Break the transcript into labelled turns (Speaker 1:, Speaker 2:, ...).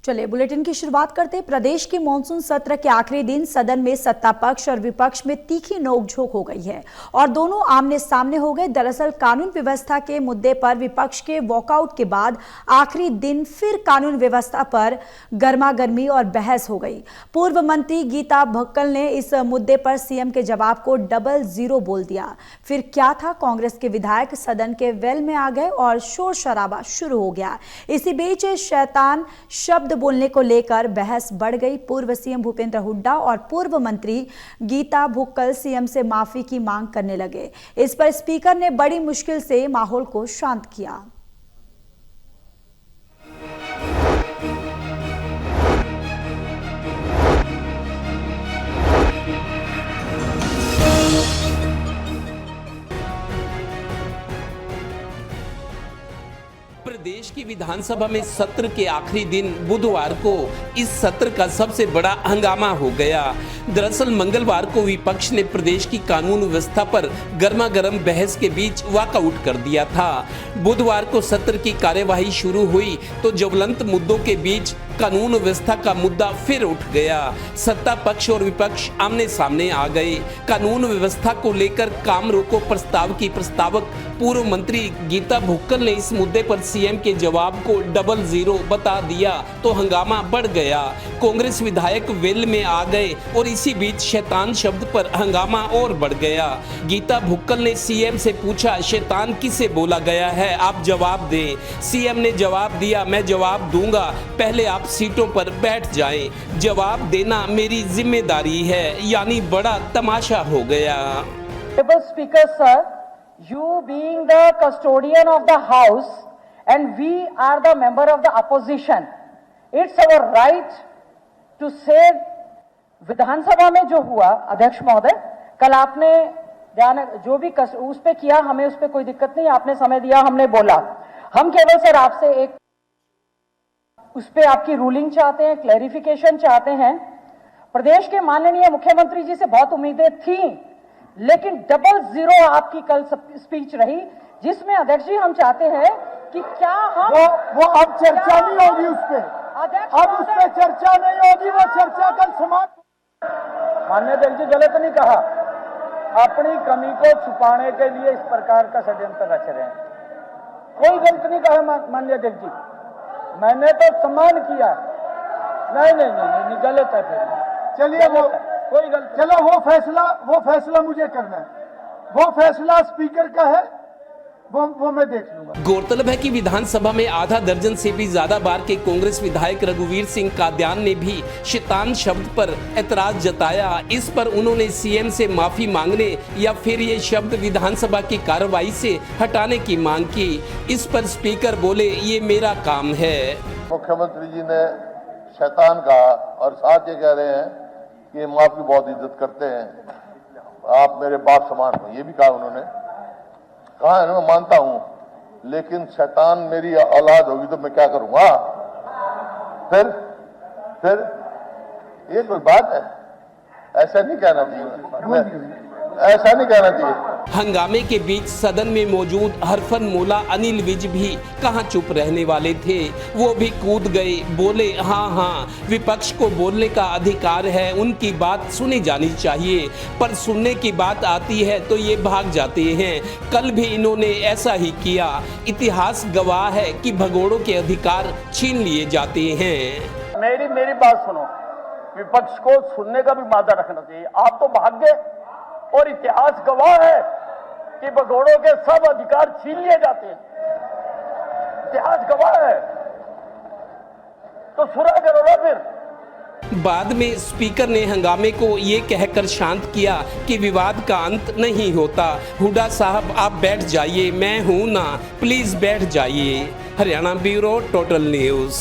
Speaker 1: चलिए बुलेटिन की शुरुआत करते हैं। प्रदेश के मानसून सत्र के आखिरी दिन सदन में सत्ता पक्ष और विपक्ष में तीखी नोकझोंक हो गई है और दोनों आमने सामने हो गए। दरअसल कानून व्यवस्था के मुद्दे पर विपक्ष के वॉकआउट के बाद आखिरी दिन फिर कानून व्यवस्था पर गर्मागर्मी और बहस हो गई। पूर्व मंत्री गीता भुक्कल ने इस मुद्दे पर सीएम के जवाब को 00 बोल दिया। फिर क्या था, कांग्रेस के विधायक सदन के वेल में आ गए और शोर शराबा शुरू हो गया। इसी बीच शैतान शब्द बोलने को लेकर बहस बढ़ गई। पूर्व सीएम भूपेंद्र हुड्डा और पूर्व मंत्री गीता भुक्कल सीएम से माफी की मांग करने लगे। इस पर स्पीकर ने बड़ी मुश्किल से माहौल को शांत किया।
Speaker 2: प्रदेश की विधानसभा में सत्र के आखिरी दिन बुधवार को इस सत्र का सबसे बड़ा हंगामा हो गया। दरअसल मंगलवार को विपक्ष ने प्रदेश की कानून व्यवस्था पर गर्मागर्म बहस के बीच वॉकआउट कर दिया था। बुधवार को सत्र की कार्यवाही शुरू हुई तो ज्वलंत मुद्दों के बीच कानून व्यवस्था का मुद्दा फिर उठ गया। सत्ता पक्ष और विपक्ष आमने सामने आ गए। कानून व्यवस्था को लेकर काम रोको प्रस्ताव की प्रस्तावक पूर्व मंत्री गीता भुक्कल ने इस मुद्दे पर सीएम के जवाब को 00 बता दिया तो हंगामा बढ़ गया। कांग्रेस विधायक वेल में आ गए और इसी बीच शैतान शब्द पर हंगामा और बढ़ गया। गीता भुक्कल ने सीएम से पूछा, शैतान किसे बोला गया है, आप जवाब दें। सीएम ने जवाब दिया, मैं जवाब दूंगा, पहले आप सीटों पर बैठ जाएं। जवाब देना मेरी जिम्मेदारी है। यानी बड़ा तमाशा हो गया।
Speaker 3: Speaker sir, you being the custodian of the house and we are the member of the opposition, it's our right to say विधानसभा में जो हुआ, अध्यक्ष महोदय, कल आपने जो भी उस पे किया, हमें उस पे कोई दिक्कत नहीं, आपने समय दिया, हमने बोला। हम केवल सर आपसे एक उस पे आपकी रूलिंग चाहते हैं, क्लैरिफिकेशन चाहते हैं। प्रदेश के माननीय मुख्यमंत्री जी से बहुत उम्मीदें थी, लेकिन 00 आपकी कल स्पीच रही, जिसमें अध्यक्ष जी हम चाहते हैं कि क्या हम
Speaker 4: वो अब चर्चा नहीं होगी उस पे, अब उस पे चर्चा नहीं होगी, वो चर्चा कल समाप्त।
Speaker 5: माननीय अध्यक्ष जी, गलत नहीं कहा, अपनी कमी को छुपाने के लिए इस प्रकार का षड्यंत्र रच रहे हैं। कोई गलत नहीं कहा माननीय अध्यक्ष जी, मैंने तो सम्मान किया। नहीं, गलत है। फिर
Speaker 4: चलिए वो
Speaker 5: कोई गलत,
Speaker 4: चलो वो फैसला मुझे करना है, वो फैसला स्पीकर का है, वो मैं देख लूंगा।
Speaker 2: गौरतलब है कि विधानसभा में आधा दर्जन से भी ज्यादा बार के कांग्रेस विधायक रघुवीर सिंह कादियान ने भी शैतान शब्द पर एतराज जताया। इस पर उन्होंने सीएम से माफी मांगने या फिर ये शब्द विधानसभा की कार्रवाई से हटाने की मांग की। इस पर स्पीकर बोले, ये मेरा काम है।
Speaker 6: मुख्यमंत्री जी ने शैतान कहा और साथ ये कह रहे हैं कि हम आपकी बहुत इज्जत करते हैं, आप मेरे बाप समान हो, ये भी कहा उन्होंने। कहा है, मैं मानता हूं, लेकिन शैतान मेरी औलाद होगी तो मैं क्या करूंगा? फिर ये कोई बात है? ऐसा नहीं कहना चाहिए, ऐसा नहीं कहना चाहिए।
Speaker 2: हंगामे के बीच सदन में मौजूद हरफन मौला अनिल विज भी कहां चुप रहने वाले थे, वो भी कूद गए, बोले हाँ, विपक्ष को बोलने का अधिकार है, उनकी बात सुनी जानी चाहिए, पर सुनने की बात आती है तो ये भाग जाते हैं। कल भी इन्होंने ऐसा ही किया। इतिहास गवाह है कि भगोड़ों के अधिकार छीन लिए जाते हैं।
Speaker 5: मेरी बात सुनो, विपक्ष को सुनने का भी मादा रखना चाहिए। आप तो भाग गए और इतिहास गवाह है कि भगोड़ों के सब अधिकार छीन लिए जाते हैं। इतिहास गवाह है, तो सुना करो ना। फिर
Speaker 2: बाद में स्पीकर ने हंगामे को ये कहकर शांत किया कि विवाद का अंत नहीं होता। हुड्डा साहब, आप बैठ जाइए, मैं हूं ना, प्लीज बैठ जाइए। Haryana bureau, total news.